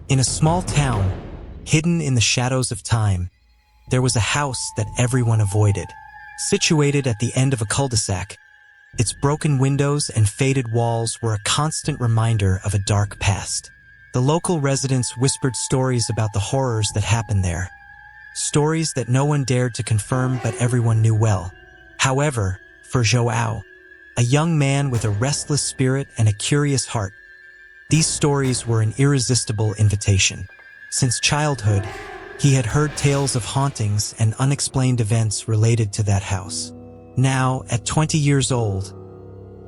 In a small town, hidden in the shadows of time, there was a house that everyone avoided. Situated at the end of a cul-de-sac, its broken windows and faded walls were a constant reminder of a dark past. The local residents whispered stories about the horrors that happened there. Stories that no one dared to confirm, but everyone knew well. However, for João, a young man with a restless spirit and a curious heart, these stories were an irresistible invitation. Since childhood, he had heard tales of hauntings and unexplained events related to that house. Now, at 20 years old,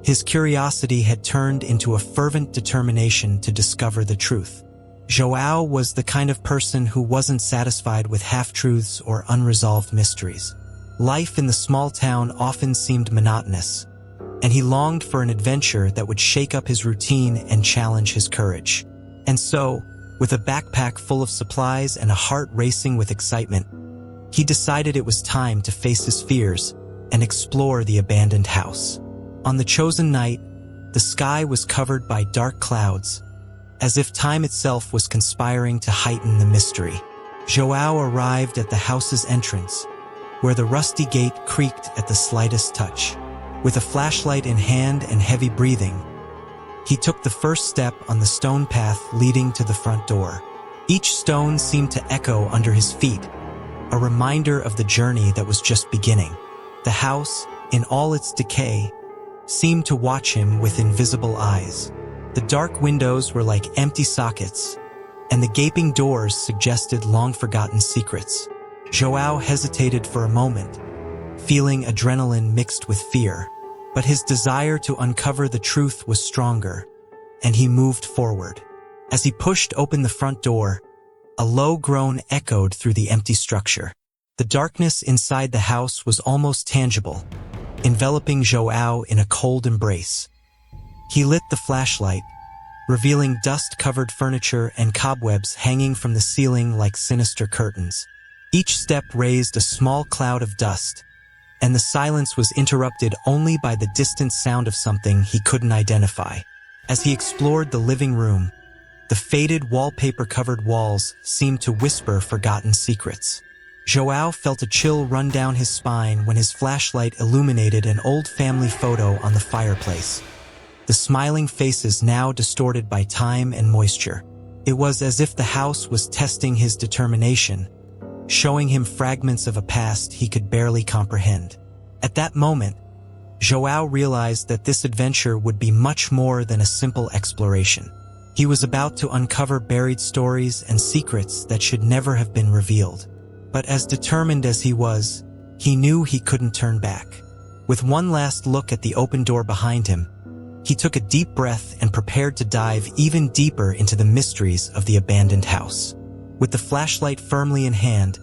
his curiosity had turned into a fervent determination to discover the truth. João was the kind of person who wasn't satisfied with half-truths or unresolved mysteries. Life in the small town often seemed monotonous, and he longed for an adventure that would shake up his routine and challenge his courage. And so, with a backpack full of supplies and a heart racing with excitement, he decided it was time to face his fears and explore the abandoned house. On the chosen night, the sky was covered by dark clouds, as if time itself was conspiring to heighten the mystery. João arrived at the house's entrance, where the rusty gate creaked at the slightest touch. With a flashlight in hand and heavy breathing, he took the first step on the stone path leading to the front door. Each stone seemed to echo under his feet, a reminder of the journey that was just beginning. The house, in all its decay, seemed to watch him with invisible eyes. The dark windows were like empty sockets, and the gaping doors suggested long-forgotten secrets. João hesitated for a moment, feeling adrenaline mixed with fear, but his desire to uncover the truth was stronger, and he moved forward. As he pushed open the front door, a low groan echoed through the empty structure. The darkness inside the house was almost tangible, enveloping João in a cold embrace. He lit the flashlight, revealing dust-covered furniture and cobwebs hanging from the ceiling like sinister curtains. Each step raised a small cloud of dust, and the silence was interrupted only by the distant sound of something he couldn't identify. As he explored the living room, the faded wallpaper-covered walls seemed to whisper forgotten secrets. João felt a chill run down his spine when his flashlight illuminated an old family photo on the fireplace. The smiling faces now distorted by time and moisture. It was as if the house was testing his determination, showing him fragments of a past he could barely comprehend. At that moment, João realized that this adventure would be much more than a simple exploration. He was about to uncover buried stories and secrets that should never have been revealed. But as determined as he was, he knew he couldn't turn back. With one last look at the open door behind him, he took a deep breath and prepared to dive even deeper into the mysteries of the abandoned house. With the flashlight firmly in hand,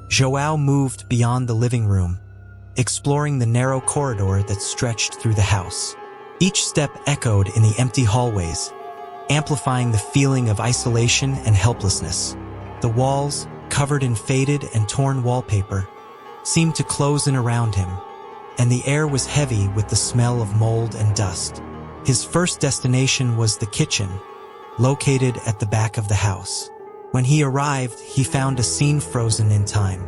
João moved beyond the living room, exploring the narrow corridor that stretched through the house. Each step echoed in the empty hallways, amplifying the feeling of isolation and helplessness. The walls, covered in faded and torn wallpaper, seemed to close in around him, and the air was heavy with the smell of mold and dust. His first destination was the kitchen, located at the back of the house. When he arrived, he found a scene frozen in time.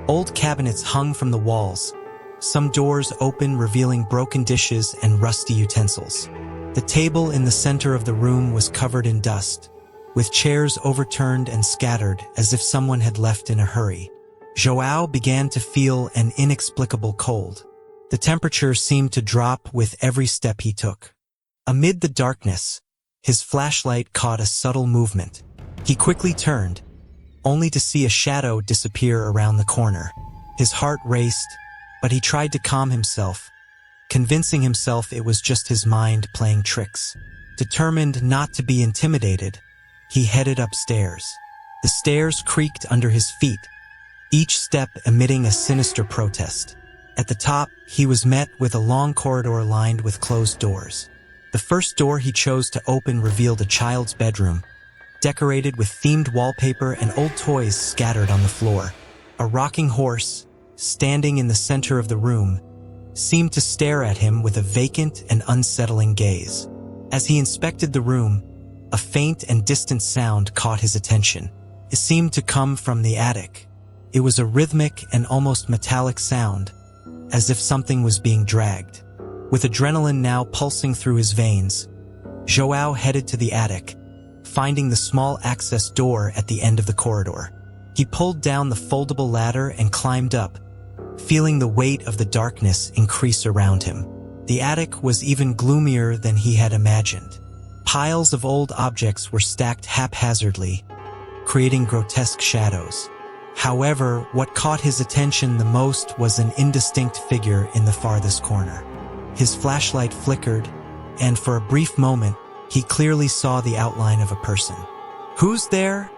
Old cabinets hung from the walls, some doors open revealing broken dishes and rusty utensils. The table in the center of the room was covered in dust, with chairs overturned and scattered as if someone had left in a hurry. João began to feel an inexplicable cold. The temperature seemed to drop with every step he took. Amid the darkness, his flashlight caught a subtle movement. He quickly turned, only to see a shadow disappear around the corner. His heart raced, but he tried to calm himself, convincing himself it was just his mind playing tricks. Determined not to be intimidated, he headed upstairs. The stairs creaked under his feet, each step emitting a sinister protest. At the top, he was met with a long corridor lined with closed doors. The first door he chose to open revealed a child's bedroom, decorated with themed wallpaper and old toys scattered on the floor. A rocking horse, standing in the center of the room, seemed to stare at him with a vacant and unsettling gaze. As he inspected the room, a faint and distant sound caught his attention. It seemed to come from the attic. It was a rhythmic and almost metallic sound, as if something was being dragged. With adrenaline now pulsing through his veins, Joao headed to the attic, finding the small access door at the end of the corridor. He pulled down the foldable ladder and climbed up, feeling the weight of the darkness increase around him. The attic was even gloomier than he had imagined. Piles of old objects were stacked haphazardly, creating grotesque shadows. However, what caught his attention the most was an indistinct figure in the farthest corner. His flashlight flickered, and for a brief moment, he clearly saw the outline of a person. "Who's there?"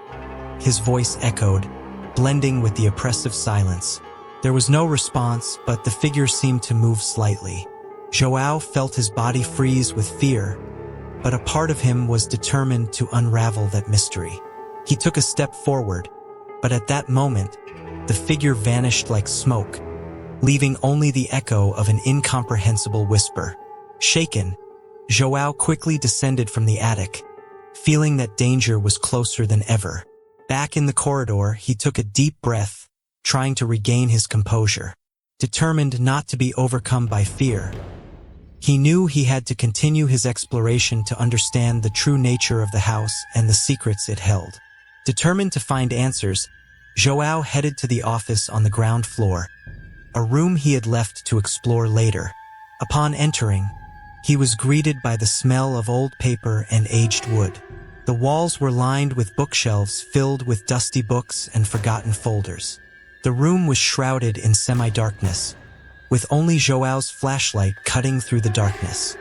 His voice echoed, blending with the oppressive silence. There was no response, but the figure seemed to move slightly. Joao felt his body freeze with fear, but a part of him was determined to unravel that mystery. He took a step forward, but at that moment, the figure vanished like smoke, leaving only the echo of an incomprehensible whisper. Shaken, Joao quickly descended from the attic, feeling that danger was closer than ever. Back in the corridor, he took a deep breath, trying to regain his composure. Determined not to be overcome by fear, he knew he had to continue his exploration to understand the true nature of the house and the secrets it held. Determined to find answers, Joao headed to the office on the ground floor, a room he had left to explore later. Upon entering, he was greeted by the smell of old paper and aged wood. The walls were lined with bookshelves filled with dusty books and forgotten folders. The room was shrouded in semi-darkness, with only Joao's flashlight cutting through the darkness.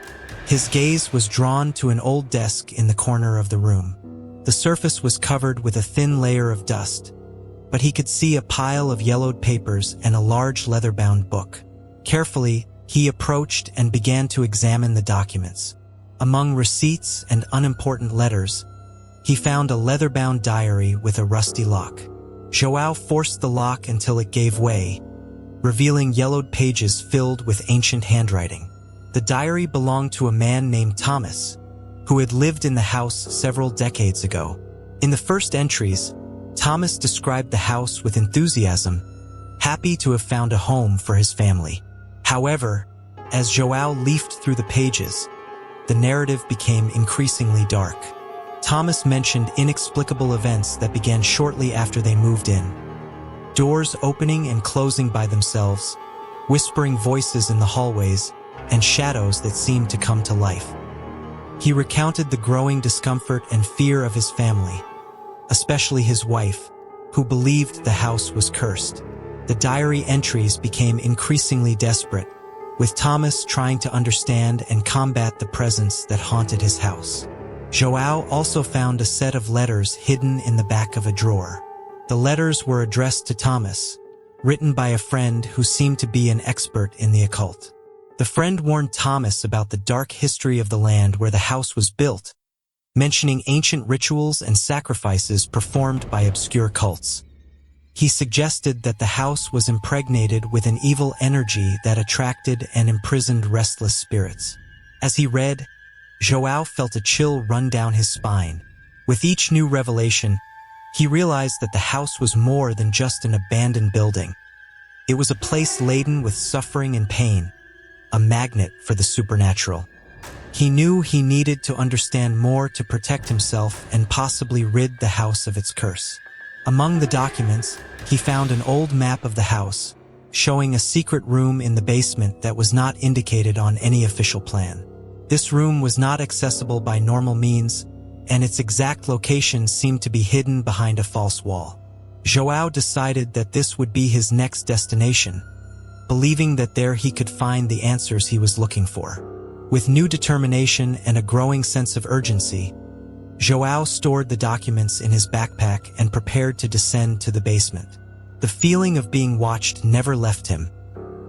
His gaze was drawn to an old desk in the corner of the room. The surface was covered with a thin layer of dust, but he could see a pile of yellowed papers and a large leather-bound book. Carefully, he approached and began to examine the documents. Among receipts and unimportant letters, he found a leather-bound diary with a rusty lock. Joao forced the lock until it gave way, revealing yellowed pages filled with ancient handwriting. The diary belonged to a man named Thomas, who had lived in the house several decades ago. In the first entries, Thomas described the house with enthusiasm, happy to have found a home for his family. However, as Joao leafed through the pages, the narrative became increasingly dark. Thomas mentioned inexplicable events that began shortly after they moved in. Doors opening and closing by themselves, whispering voices in the hallways, and shadows that seemed to come to life. He recounted the growing discomfort and fear of his family, especially his wife, who believed the house was cursed. The diary entries became increasingly desperate, with Thomas trying to understand and combat the presence that haunted his house. Joao also found a set of letters hidden in the back of a drawer. The letters were addressed to Thomas, written by a friend who seemed to be an expert in the occult. The friend warned Thomas about the dark history of the land where the house was built, mentioning ancient rituals and sacrifices performed by obscure cults. He suggested that the house was impregnated with an evil energy that attracted and imprisoned restless spirits. As he read, Joao felt a chill run down his spine. With each new revelation, he realized that the house was more than just an abandoned building. It was a place laden with suffering and pain, a magnet for the supernatural. He knew he needed to understand more to protect himself and possibly rid the house of its curse. Among the documents, he found an old map of the house, showing a secret room in the basement that was not indicated on any official plan. This room was not accessible by normal means, and its exact location seemed to be hidden behind a false wall. Joao decided that this would be his next destination, believing that there he could find the answers he was looking for. With new determination and a growing sense of urgency, Joao stored the documents in his backpack and prepared to descend to the basement. The feeling of being watched never left him,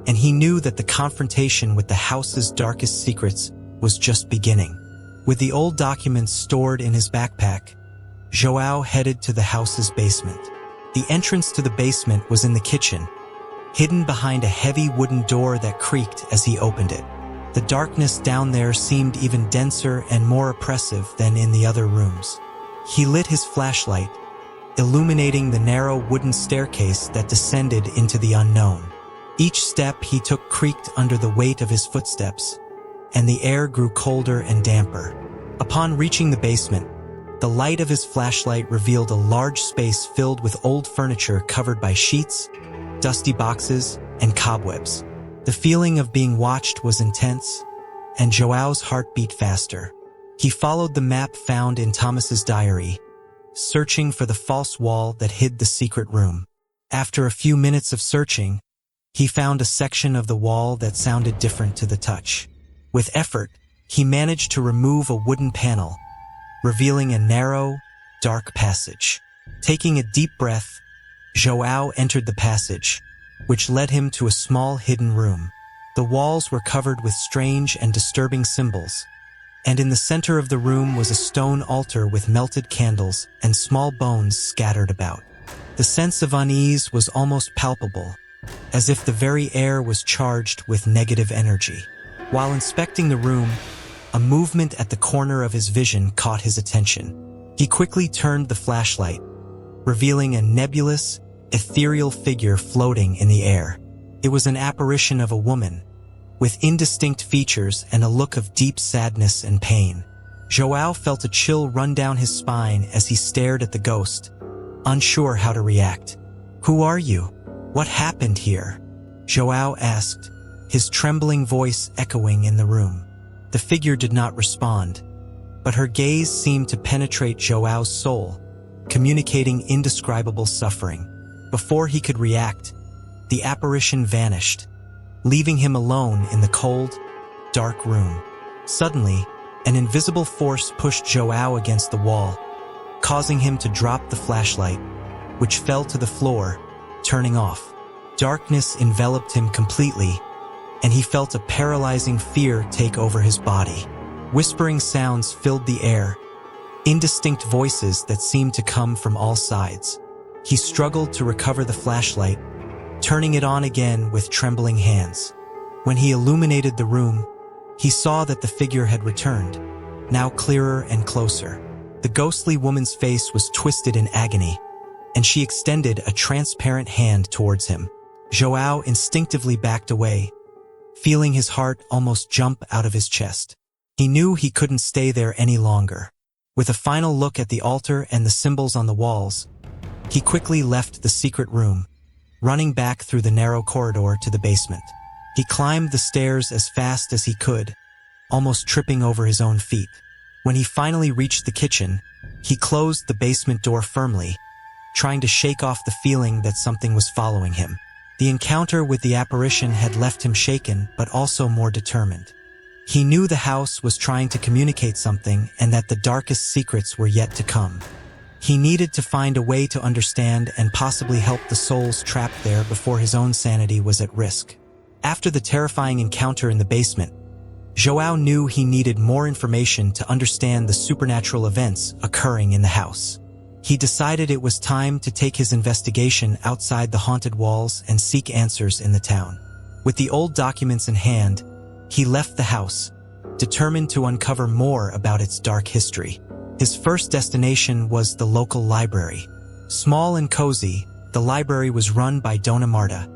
and he knew that the confrontation with the house's darkest secrets was just beginning. With the old documents stored in his backpack, Joao headed to the house's basement. The entrance to the basement was in the kitchen, hidden behind a heavy wooden door that creaked as he opened it. The darkness down there seemed even denser and more oppressive than in the other rooms. He lit his flashlight, illuminating the narrow wooden staircase that descended into the unknown. Each step he took creaked under the weight of his footsteps, and the air grew colder and damper. Upon reaching the basement, the light of his flashlight revealed a large space filled with old furniture covered by sheets, dusty boxes, and cobwebs. The feeling of being watched was intense, and Joao's heart beat faster. He followed the map found in Thomas's diary, searching for the false wall that hid the secret room. After a few minutes of searching, he found a section of the wall that sounded different to the touch. With effort, he managed to remove a wooden panel, revealing a narrow, dark passage. Taking a deep breath, Joao entered the passage, which led him to a small hidden room. The walls were covered with strange and disturbing symbols, and in the center of the room was a stone altar with melted candles and small bones scattered about. The sense of unease was almost palpable, as if the very air was charged with negative energy. While inspecting the room, a movement at the corner of his vision caught his attention. He quickly turned the flashlight, revealing a nebulous, ethereal figure floating in the air. It was an apparition of a woman, with indistinct features and a look of deep sadness and pain. Joao felt a chill run down his spine as he stared at the ghost, unsure how to react. "Who are you? What happened here?" Joao asked, his trembling voice echoing in the room. The figure did not respond, but her gaze seemed to penetrate Joao's soul, communicating indescribable suffering. Before he could react, the apparition vanished, leaving him alone in the cold, dark room. Suddenly, an invisible force pushed Joao against the wall, causing him to drop the flashlight, which fell to the floor, turning off. Darkness enveloped him completely, and he felt a paralyzing fear take over his body. Whispering sounds filled the air, indistinct voices that seemed to come from all sides. He struggled to recover the flashlight, turning it on again with trembling hands. When he illuminated the room, he saw that the figure had returned, now clearer and closer. The ghostly woman's face was twisted in agony, and she extended a transparent hand towards him. Joao instinctively backed away, feeling his heart almost jump out of his chest. He knew he couldn't stay there any longer. With a final look at the altar and the symbols on the walls, he quickly left the secret room, running back through the narrow corridor to the basement. He climbed the stairs as fast as he could, almost tripping over his own feet. When he finally reached the kitchen, he closed the basement door firmly, trying to shake off the feeling that something was following him. The encounter with the apparition had left him shaken, but also more determined. He knew the house was trying to communicate something and that the darkest secrets were yet to come. He needed to find a way to understand and possibly help the souls trapped there before his own sanity was at risk. After the terrifying encounter in the basement, Joao knew he needed more information to understand the supernatural events occurring in the house. He decided it was time to take his investigation outside the haunted walls and seek answers in the town. With the old documents in hand, he left the house, determined to uncover more about its dark history. His first destination was the local library. Small and cozy, the library was run by Dona Marta,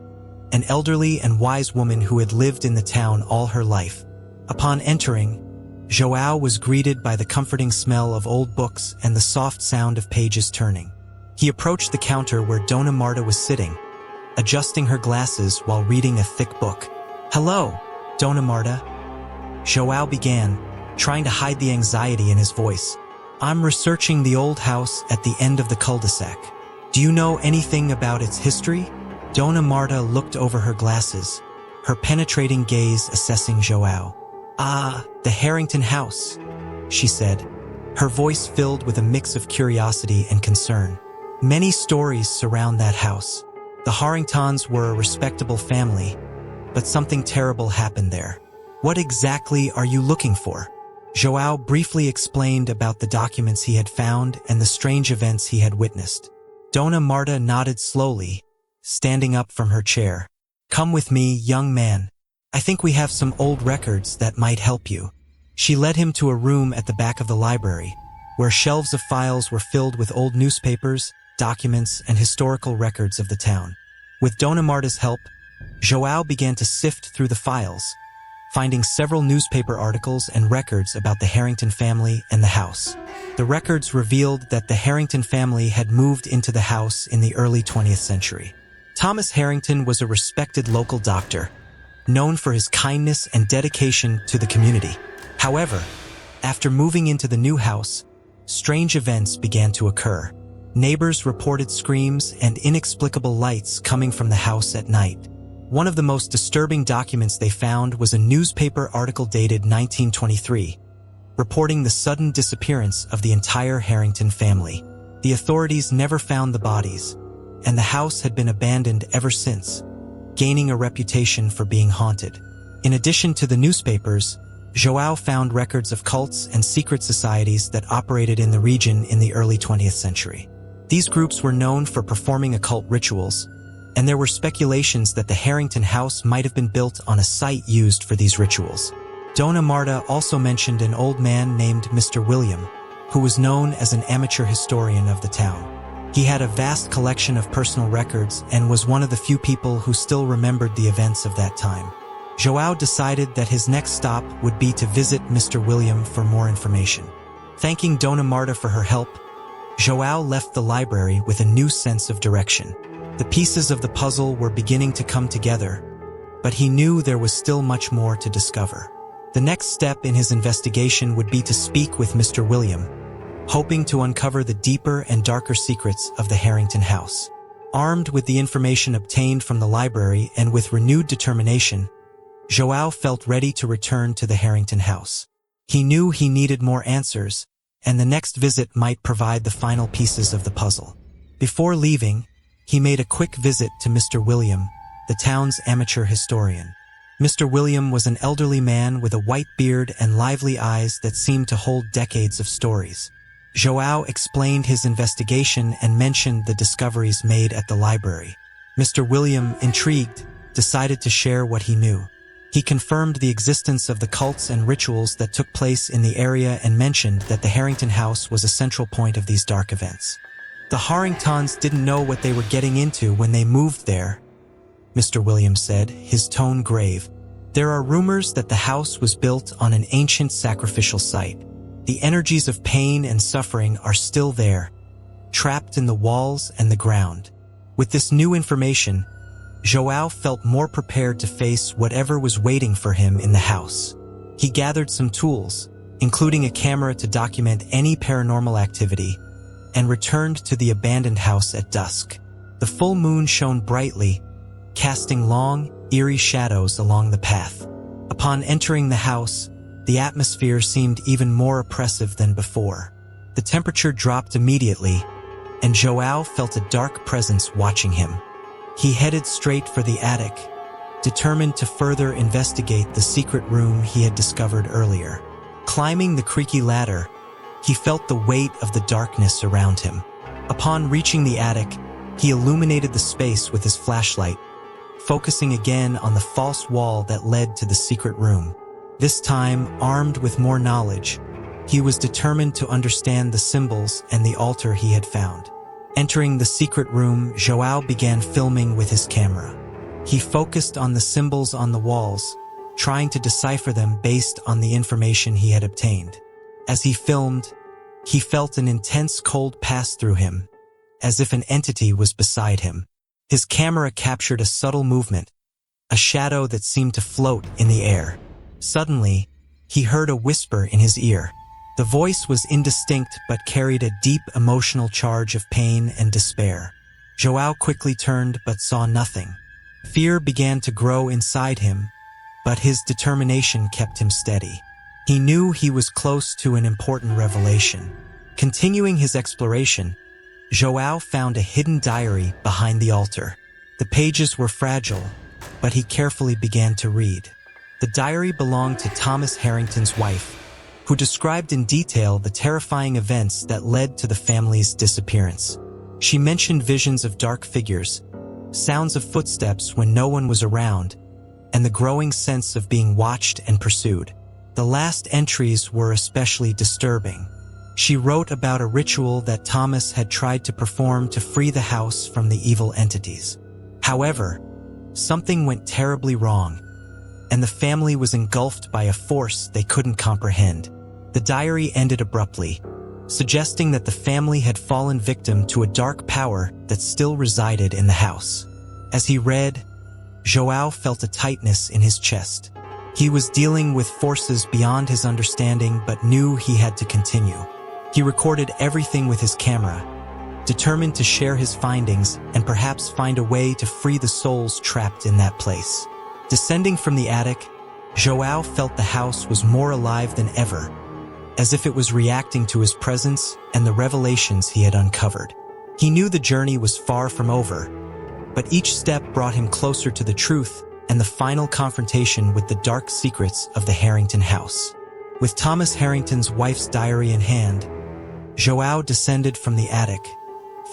an elderly and wise woman who had lived in the town all her life. Upon entering, Joao was greeted by the comforting smell of old books and the soft sound of pages turning. He approached the counter where Dona Marta was sitting, adjusting her glasses while reading a thick book. "Hello, Dona Marta," Joao began, trying to hide the anxiety in his voice. "I'm researching the old house at the end of the cul-de-sac. Do you know anything about its history?" Dona Marta looked over her glasses, her penetrating gaze assessing Joao. "Ah, the Harrington house," she said, her voice filled with a mix of curiosity and concern. "Many stories surround that house. The Harringtons were a respectable family, but something terrible happened there. What exactly are you looking for?" Joao briefly explained about the documents he had found and the strange events he had witnessed. Dona Marta nodded slowly, standing up from her chair. "Come with me, young man," I think we have some old records that might help you." She led him to a room at the back of the library, where shelves of files were filled with old newspapers, documents, and historical records of the town. With Dona Marta's help, João began to sift through the files, finding several newspaper articles and records about the Harrington family and the house. The records revealed that the Harrington family had moved into the house in the early 20th century. Thomas Harrington was a respected local doctor, known for his kindness and dedication to the community. However, after moving into the new house, strange events began to occur. Neighbors reported screams and inexplicable lights coming from the house at night. One of the most disturbing documents they found was a newspaper article dated 1923, reporting the sudden disappearance of the entire Harrington family. The authorities never found the bodies, and the house had been abandoned ever since, gaining a reputation for being haunted. In addition to the newspapers, João found records of cults and secret societies that operated in the region in the early 20th century. These groups were known for performing occult rituals, and there were speculations that the Harrington house might have been built on a site used for these rituals. Dona Marta also mentioned an old man named Mr. William, who was known as an amateur historian of the town. He had a vast collection of personal records and was one of the few people who still remembered the events of that time. João decided that his next stop would be to visit Mr. William for more information. Thanking Dona Marta for her help, João left the library with a new sense of direction. The pieces of the puzzle were beginning to come together, but he knew there was still much more to discover. The next step in his investigation would be to speak with Mr. William, hoping to uncover the deeper and darker secrets of the Harrington house. Armed with the information obtained from the library and with renewed determination, João felt ready to return to the Harrington house. He knew he needed more answers, and the next visit might provide the final pieces of the puzzle. Before leaving, he made a quick visit to Mr. William, the town's amateur historian. Mr. William was an elderly man with a white beard and lively eyes that seemed to hold decades of stories. João explained his investigation and mentioned the discoveries made at the library. Mr. William, intrigued, decided to share what he knew. He confirmed the existence of the cults and rituals that took place in the area and mentioned that the Harrington house was a central point of these dark events. "The Harringtons didn't know what they were getting into when they moved there," Mr. Williams said, his tone grave. "There are rumors that the house was built on an ancient sacrificial site. The energies of pain and suffering are still there, trapped in the walls and the ground." With this new information, João felt more prepared to face whatever was waiting for him in the house. He gathered some tools, including a camera to document any paranormal activity, and returned to the abandoned house at dusk. The full moon shone brightly, casting long, eerie shadows along the path. Upon entering the house, the atmosphere seemed even more oppressive than before. The temperature dropped immediately, and João felt a dark presence watching him. He headed straight for the attic, determined to further investigate the secret room he had discovered earlier. Climbing the creaky ladder, he felt the weight of the darkness around him. Upon reaching the attic, he illuminated the space with his flashlight, focusing again on the false wall that led to the secret room. This time, armed with more knowledge, he was determined to understand the symbols and the altar he had found. Entering the secret room, João began filming with his camera. He focused on the symbols on the walls, trying to decipher them based on the information he had obtained. As he filmed, he felt an intense cold pass through him, as if an entity was beside him. His camera captured a subtle movement, a shadow that seemed to float in the air. Suddenly, he heard a whisper in his ear. The voice was indistinct but carried a deep emotional charge of pain and despair. João quickly turned but saw nothing. Fear began to grow inside him, but his determination kept him steady. He knew he was close to an important revelation. Continuing his exploration, João found a hidden diary behind the altar. The pages were fragile, but he carefully began to read. The diary belonged to Thomas Harrington's wife, who described in detail the terrifying events that led to the family's disappearance. She mentioned visions of dark figures, sounds of footsteps when no one was around, and the growing sense of being watched and pursued. The last entries were especially disturbing. She wrote about a ritual that Thomas had tried to perform to free the house from the evil entities. However, something went terribly wrong, and the family was engulfed by a force they couldn't comprehend. The diary ended abruptly, suggesting that the family had fallen victim to a dark power that still resided in the house. As he read, João felt a tightness in his chest. He was dealing with forces beyond his understanding but knew he had to continue. He recorded everything with his camera, determined to share his findings and perhaps find a way to free the souls trapped in that place. Descending from the attic, João felt the house was more alive than ever, as if it was reacting to his presence and the revelations he had uncovered. He knew the journey was far from over, but each step brought him closer to the truth and the final confrontation with the dark secrets of the Harrington house. With Thomas Harrington's wife's diary in hand, João descended from the attic,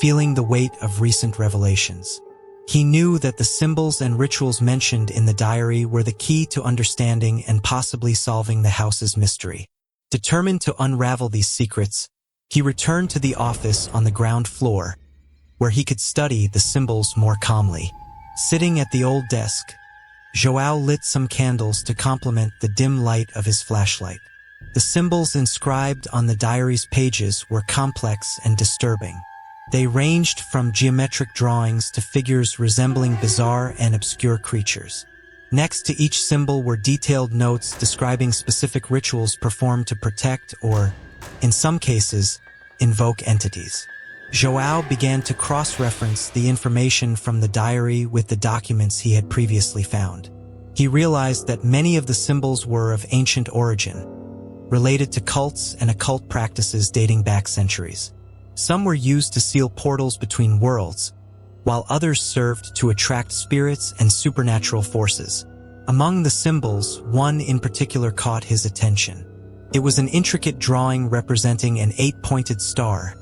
feeling the weight of recent revelations. He knew that the symbols and rituals mentioned in the diary were the key to understanding and possibly solving the house's mystery. Determined to unravel these secrets, he returned to the office on the ground floor, where he could study the symbols more calmly. Sitting at the old desk, João lit some candles to complement the dim light of his flashlight. The symbols inscribed on the diary's pages were complex and disturbing. They ranged from geometric drawings to figures resembling bizarre and obscure creatures. Next to each symbol were detailed notes describing specific rituals performed to protect or, in some cases, invoke entities. João began to cross-reference the information from the diary with the documents he had previously found. He realized that many of the symbols were of ancient origin, related to cults and occult practices dating back centuries. Some were used to seal portals between worlds, while others served to attract spirits and supernatural forces. Among the symbols, one in particular caught his attention. It was an intricate drawing representing an 8-pointed star,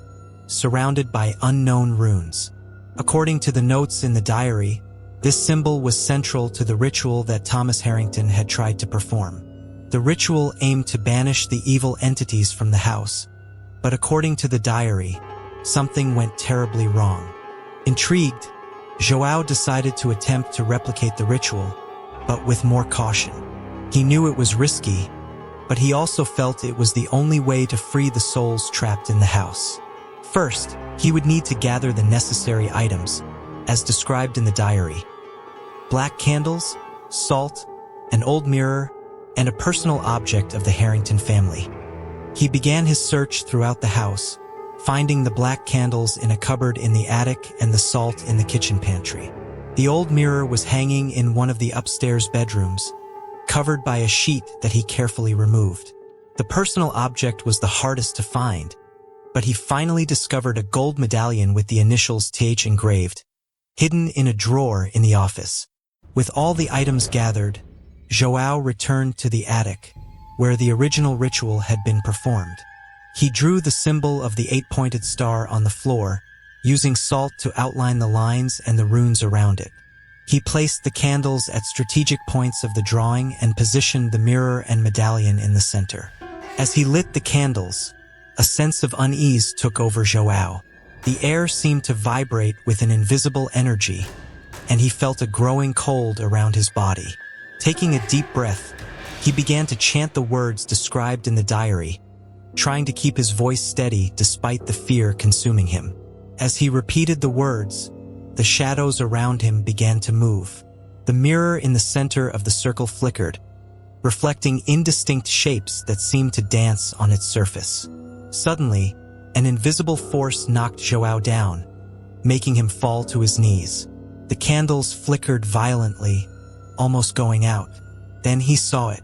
surrounded by unknown runes. According to the notes in the diary, this symbol was central to the ritual that Thomas Harrington had tried to perform. The ritual aimed to banish the evil entities from the house, but according to the diary, something went terribly wrong. Intrigued, João decided to attempt to replicate the ritual, but with more caution. He knew it was risky, but he also felt it was the only way to free the souls trapped in the house. First, he would need to gather the necessary items, as described in the diary: black candles, salt, an old mirror, and a personal object of the Harrington family. He began his search throughout the house, finding the black candles in a cupboard in the attic and the salt in the kitchen pantry. The old mirror was hanging in one of the upstairs bedrooms, covered by a sheet that he carefully removed. The personal object was the hardest to find, but he finally discovered a gold medallion with the initials TH engraved, hidden in a drawer in the office. With all the items gathered, João returned to the attic, where the original ritual had been performed. He drew the symbol of the 8-pointed star on the floor, using salt to outline the lines and the runes around it. He placed the candles at strategic points of the drawing and positioned the mirror and medallion in the center. As he lit the candles, a sense of unease took over João. The air seemed to vibrate with an invisible energy, and he felt a growing cold around his body. Taking a deep breath, he began to chant the words described in the diary, trying to keep his voice steady despite the fear consuming him. As he repeated the words, the shadows around him began to move. The mirror in the center of the circle flickered, reflecting indistinct shapes that seemed to dance on its surface. Suddenly, an invisible force knocked João down, making him fall to his knees. The candles flickered violently, almost going out. Then he saw it.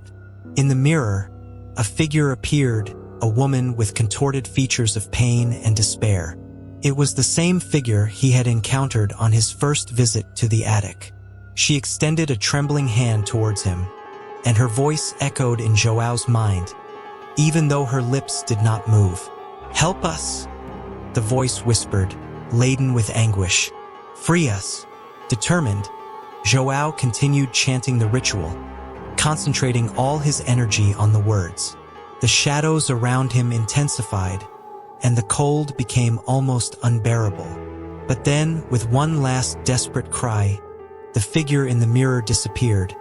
In the mirror, a figure appeared, a woman with contorted features of pain and despair. It was the same figure he had encountered on his first visit to the attic. She extended a trembling hand towards him, and her voice echoed in João's mind, even though her lips did not move. "Help us," the voice whispered, laden with anguish. "Free us." Determined, Joao continued chanting the ritual, concentrating all his energy on the words. The shadows around him intensified, and the cold became almost unbearable. But then, with one last desperate cry, the figure in the mirror disappeared,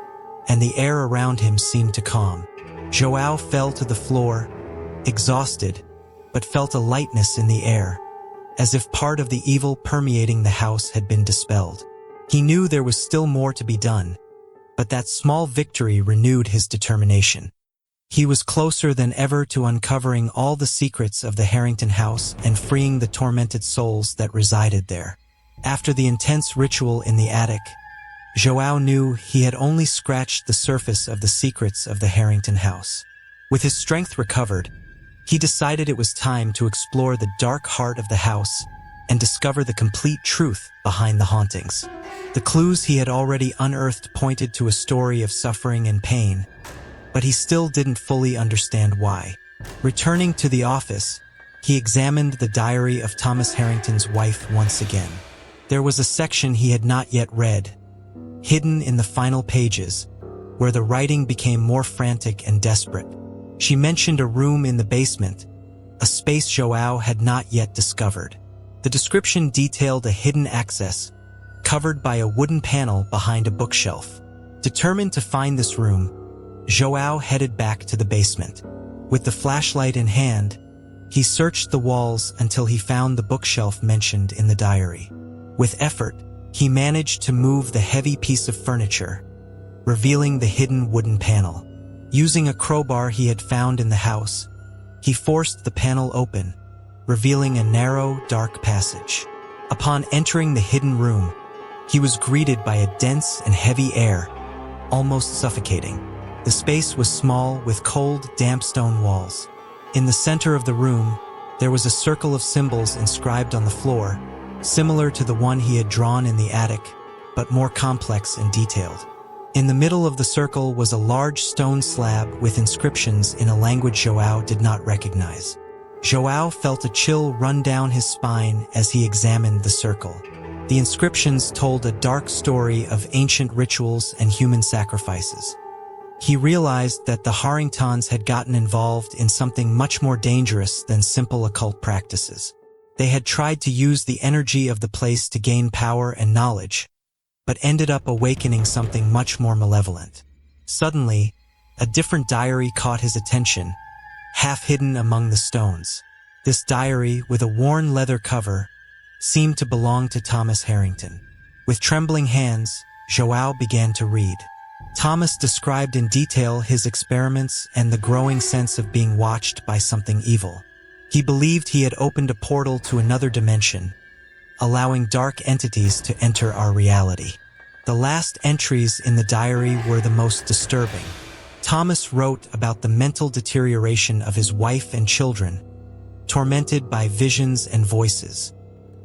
and the air around him seemed to calm. Joao fell to the floor, exhausted, but felt a lightness in the air, as if part of the evil permeating the house had been dispelled. He knew there was still more to be done, but that small victory renewed his determination. He was closer than ever to uncovering all the secrets of the Harrington house and freeing the tormented souls that resided there. After the intense ritual in the attic, Joao knew he had only scratched the surface of the secrets of the Harrington house. With his strength recovered, he decided it was time to explore the dark heart of the house and discover the complete truth behind the hauntings. The clues he had already unearthed pointed to a story of suffering and pain, but he still didn't fully understand why. Returning to the office, he examined the diary of Thomas Harrington's wife once again. There was a section he had not yet read, hidden in the final pages, where the writing became more frantic and desperate. She mentioned a room in the basement, a space Joao had not yet discovered. The description detailed a hidden access, covered by a wooden panel behind a bookshelf. Determined to find this room, Joao headed back to the basement. With the flashlight in hand, he searched the walls until he found the bookshelf mentioned in the diary. With effort, he managed to move the heavy piece of furniture, revealing the hidden wooden panel. Using a crowbar he had found in the house, he forced the panel open, revealing a narrow, dark passage. Upon entering the hidden room, he was greeted by a dense and heavy air, almost suffocating. The space was small, with cold, damp stone walls. In the center of the room, there was a circle of symbols inscribed on the floor, similar to the one he had drawn in the attic, but more complex and detailed. In the middle of the circle was a large stone slab with inscriptions in a language Joao did not recognize. Joao felt a chill run down his spine as he examined the circle. The inscriptions told a dark story of ancient rituals and human sacrifices. He realized that the Harringtons had gotten involved in something much more dangerous than simple occult practices. They had tried to use the energy of the place to gain power and knowledge, but ended up awakening something much more malevolent. Suddenly, a different diary caught his attention, half hidden among the stones. This diary, with a worn leather cover, seemed to belong to Thomas Harrington. With trembling hands, Joao began to read. Thomas described in detail his experiments and the growing sense of being watched by something evil. He believed he had opened a portal to another dimension, allowing dark entities to enter our reality. The last entries in the diary were the most disturbing. Thomas wrote about the mental deterioration of his wife and children, tormented by visions and voices.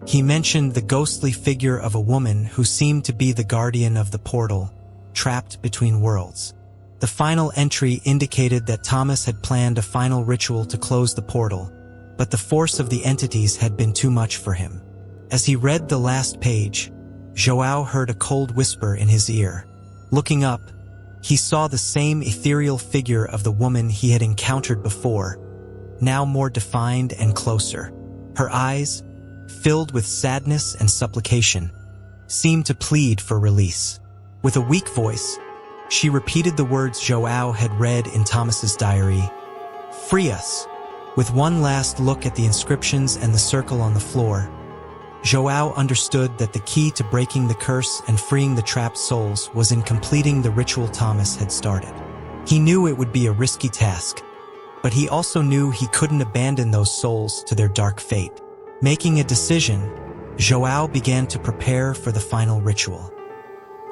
He mentioned the ghostly figure of a woman who seemed to be the guardian of the portal, trapped between worlds. The final entry indicated that Thomas had planned a final ritual to close the portal, but the force of the entities had been too much for him. As he read the last page, Joao heard a cold whisper in his ear. Looking up, he saw the same ethereal figure of the woman he had encountered before, now more defined and closer. Her eyes, filled with sadness and supplication, seemed to plead for release. With a weak voice, she repeated the words Joao had read in Thomas's diary, "Free us." With one last look at the inscriptions and the circle on the floor, Joao understood that the key to breaking the curse and freeing the trapped souls was in completing the ritual Thomas had started. He knew it would be a risky task, but he also knew he couldn't abandon those souls to their dark fate. Making a decision, Joao began to prepare for the final ritual.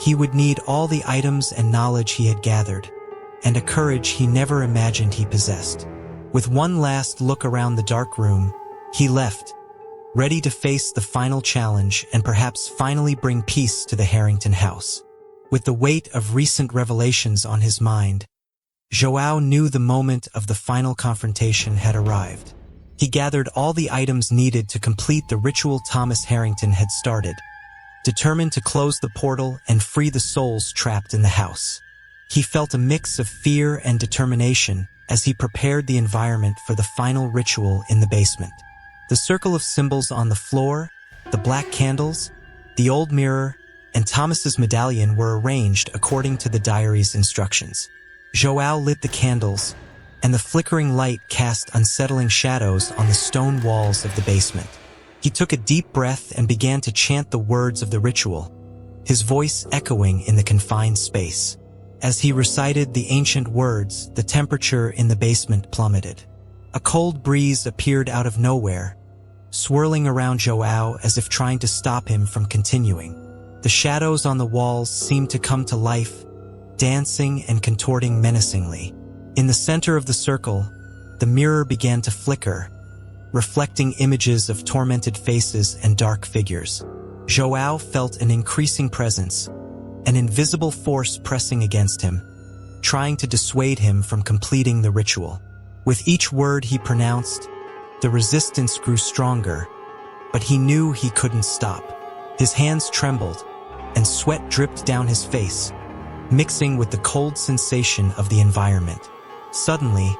He would need all the items and knowledge he had gathered, and a courage he never imagined he possessed. With one last look around the dark room, he left, ready to face the final challenge and perhaps finally bring peace to the Harrington house. With the weight of recent revelations on his mind, Joao knew the moment of the final confrontation had arrived. He gathered all the items needed to complete the ritual Thomas Harrington had started, determined to close the portal and free the souls trapped in the house. He felt a mix of fear and determination as he prepared the environment for the final ritual in the basement. The circle of symbols on the floor, the black candles, the old mirror, and Thomas's medallion were arranged according to the diary's instructions. Joao lit the candles, and the flickering light cast unsettling shadows on the stone walls of the basement. He took a deep breath and began to chant the words of the ritual, his voice echoing in the confined space. As he recited the ancient words, the temperature in the basement plummeted. A cold breeze appeared out of nowhere, swirling around Joao as if trying to stop him from continuing. The shadows on the walls seemed to come to life, dancing and contorting menacingly. In the center of the circle, the mirror began to flicker, reflecting images of tormented faces and dark figures. Joao felt an increasing presence, an invisible force pressing against him, trying to dissuade him from completing the ritual. With each word he pronounced, the resistance grew stronger, but he knew he couldn't stop. His hands trembled, and sweat dripped down his face, mixing with the cold sensation of the environment. Suddenly,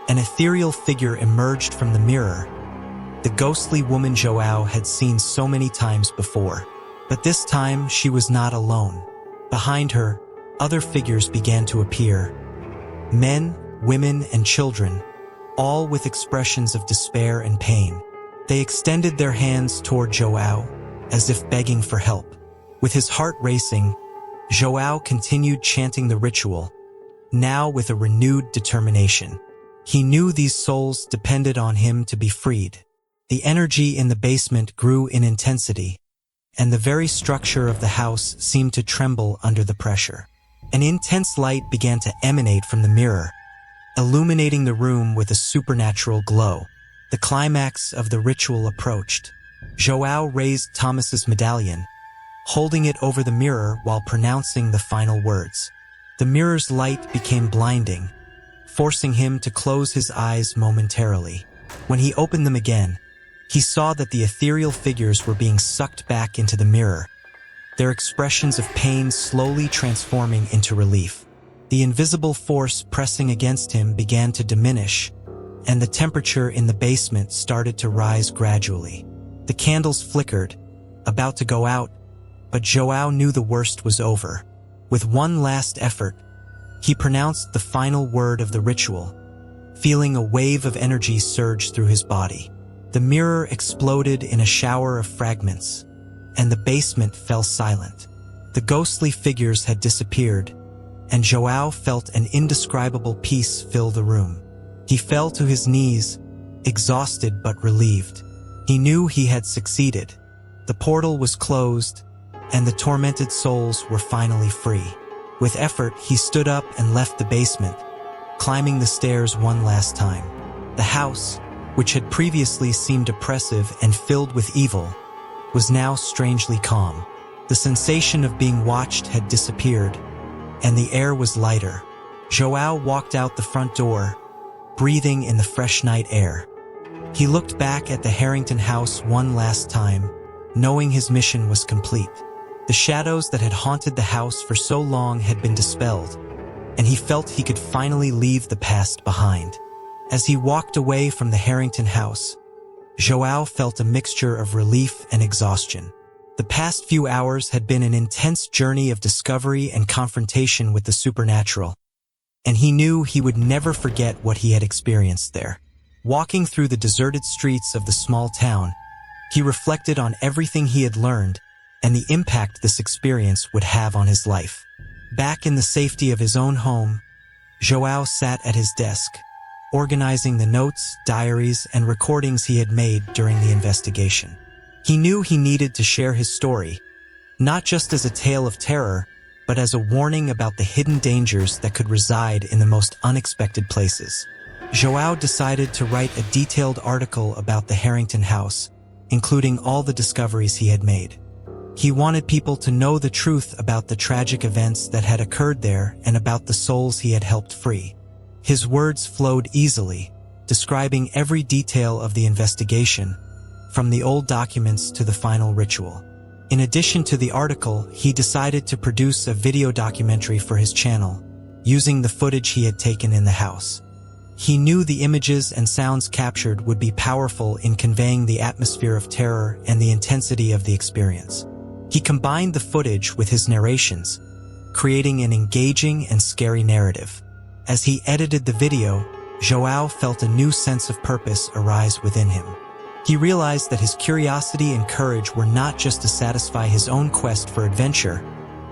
an ethereal figure emerged from the mirror, the ghostly woman Joao had seen so many times before. But this time, she was not alone. Behind her, other figures began to appear. Men, women, and children, all with expressions of despair and pain. They extended their hands toward Joao, as if begging for help. With his heart racing, Joao continued chanting the ritual, now with a renewed determination. He knew these souls depended on him to be freed. The energy in the basement grew in intensity, and the very structure of the house seemed to tremble under the pressure. An intense light began to emanate from the mirror, illuminating the room with a supernatural glow. The climax of the ritual approached. Joao raised Thomas's medallion, holding it over the mirror while pronouncing the final words. The mirror's light became blinding, forcing him to close his eyes momentarily. When he opened them again, he saw that the ethereal figures were being sucked back into the mirror, their expressions of pain slowly transforming into relief. The invisible force pressing against him began to diminish, and the temperature in the basement started to rise gradually. The candles flickered, about to go out, but Joao knew the worst was over. With one last effort, he pronounced the final word of the ritual, feeling a wave of energy surge through his body. The mirror exploded in a shower of fragments, and the basement fell silent. The ghostly figures had disappeared, and Joao felt an indescribable peace fill the room. He fell to his knees, exhausted but relieved. He knew he had succeeded. The portal was closed, and the tormented souls were finally free. With effort, he stood up and left the basement, climbing the stairs one last time. The house, which had previously seemed oppressive and filled with evil, was now strangely calm. The sensation of being watched had disappeared, and the air was lighter. Joao walked out the front door, breathing in the fresh night air. He looked back at the Harrington house one last time, knowing his mission was complete. The shadows that had haunted the house for so long had been dispelled, and he felt he could finally leave the past behind. As he walked away from the Harrington house, Joao felt a mixture of relief and exhaustion. The past few hours had been an intense journey of discovery and confrontation with the supernatural, and he knew he would never forget what he had experienced there. Walking through the deserted streets of the small town, he reflected on everything he had learned and the impact this experience would have on his life. Back in the safety of his own home, Joao sat at his desk, organizing the notes, diaries, and recordings he had made during the investigation. He knew he needed to share his story, not just as a tale of terror, but as a warning about the hidden dangers that could reside in the most unexpected places. Joao decided to write a detailed article about the Harrington house, including all the discoveries he had made. He wanted people to know the truth about the tragic events that had occurred there and about the souls he had helped free. His words flowed easily, describing every detail of the investigation, from the old documents to the final ritual. In addition to the article, he decided to produce a video documentary for his channel, using the footage he had taken in the house. He knew the images and sounds captured would be powerful in conveying the atmosphere of terror and the intensity of the experience. He combined the footage with his narrations, creating an engaging and scary narrative. As he edited the video, João felt a new sense of purpose arise within him. He realized that his curiosity and courage were not just to satisfy his own quest for adventure,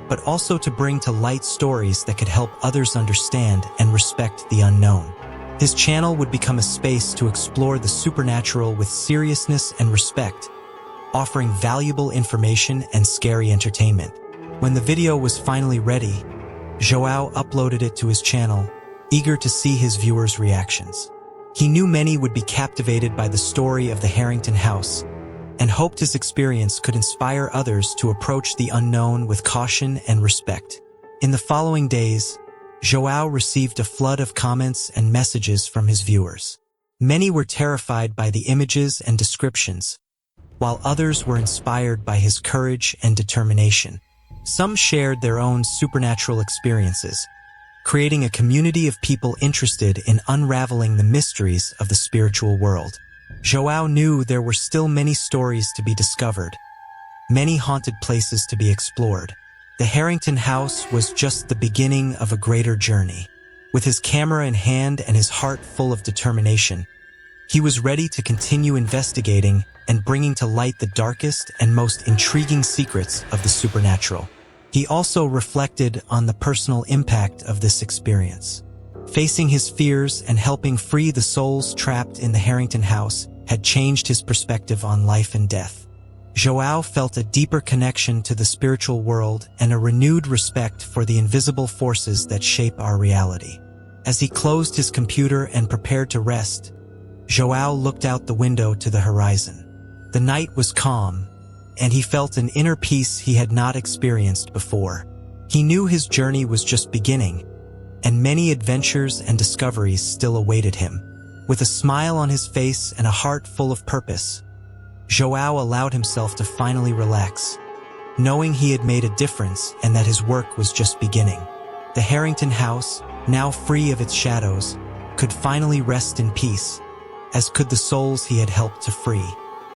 but also to bring to light stories that could help others understand and respect the unknown. His channel would become a space to explore the supernatural with seriousness and respect, offering valuable information and scary entertainment. When the video was finally ready, João uploaded it to his channel, eager to see his viewers' reactions. He knew many would be captivated by the story of the Harrington house, and hoped his experience could inspire others to approach the unknown with caution and respect. In the following days, João received a flood of comments and messages from his viewers. Many were terrified by the images and descriptions, while others were inspired by his courage and determination. Some shared their own supernatural experiences, creating a community of people interested in unraveling the mysteries of the spiritual world. João knew there were still many stories to be discovered, many haunted places to be explored. The Harrington house was just the beginning of a greater journey. With his camera in hand and his heart full of determination, he was ready to continue investigating and bringing to light the darkest and most intriguing secrets of the supernatural. He also reflected on the personal impact of this experience. Facing his fears and helping free the souls trapped in the Harrington house had changed his perspective on life and death. João felt a deeper connection to the spiritual world and a renewed respect for the invisible forces that shape our reality. As he closed his computer and prepared to rest, João looked out the window to the horizon. The night was calm, and he felt an inner peace he had not experienced before. He knew his journey was just beginning, and many adventures and discoveries still awaited him. With a smile on his face and a heart full of purpose, João allowed himself to finally relax, knowing he had made a difference and that his work was just beginning. The Harrington house, now free of its shadows, could finally rest in peace, as could the souls he had helped to free.